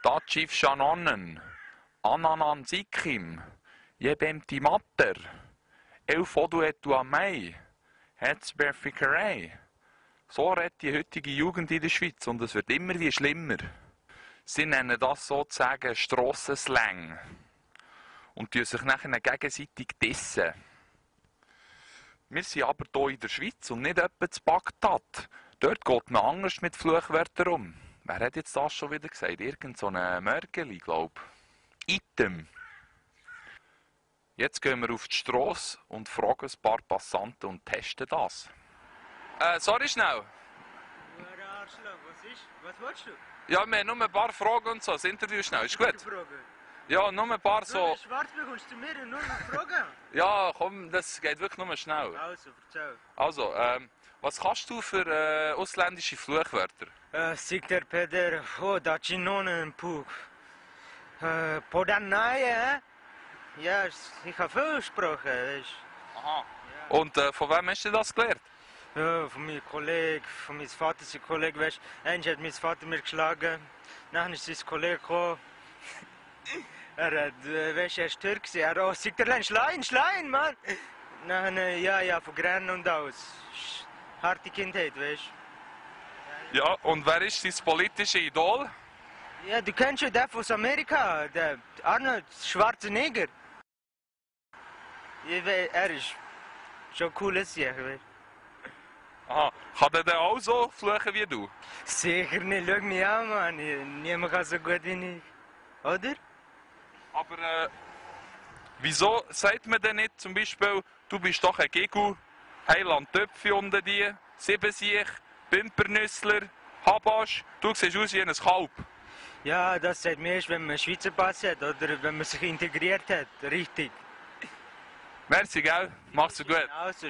Tachiv Shanonnen, Ananan Sikim, Jebemti Matter, Eufoduetu Amei, Hetzberfikerei. So redet die heutige Jugend in der Schweiz und es wird immer wie schlimmer. Sie nennen das sozusagen Strassenslang und tun sich nachher gegenseitig dissen. Wir sind aber hier in der Schweiz und nicht etwa zu Bagdad. Dort geht man anders mit Fluchwörtern um. Wer hat jetzt das schon wieder gesagt? Irgend so ein Mörgeli, glaube ich. Item. Jetzt gehen wir auf die Strasse und fragen ein paar Passanten und testen das. Sorry schnell. Was ist? Was willst du? Ja, wir haben nur ein paar Fragen und so. Das Interview schnell, ist gut? Ja, nur ein paar so. Schwarz bekommst du mir nur noch Fragen? Ja, komm, das geht wirklich nur schnell. Also, erzähl. Also, was kannst du für ausländische Fluchwörter? Sikter Peder, Dachinonen Pug. Podanaye, ja, ich habe viel gesprochen, weißt du. Aha. Und von wem hast du das gelernt? Ja, von meinem Kollegen, von meinem Vater, sein Kollege, weißt du. Einmal hat mein Vater mir geschlagen, nachher ist sein Kollege gekommen. Er hat, weißt du, er ist Türk, er hat auch Sikterlein, Schlein, Mann. Nachher, ja, von Grennen und aus. Harte Kindheit, weißt du. Ja, und wer ist dein politisches Idol? Ja, du kennst ja den aus Amerika, der Arnold Schwarzenegger. Er ist schon cool, weißt du. Aha. Kann der denn auch so fluchen wie du? Sicher nicht, schau mich an, Mann. Niemand kann so gut wie ich. Oder? Aber wieso sagt man denn nicht zum Beispiel, du bist doch ein Gegu, Heiland Töpfi unter dir, Siebensiech, Pimpernüssler, Habasch, du siehst aus wie ein Kalb. Ja, das sagt man erst, wenn man einen Schweizer Pass hat oder wenn man sich integriert hat. Richtig. Merci, gell? Mach's gut. Also,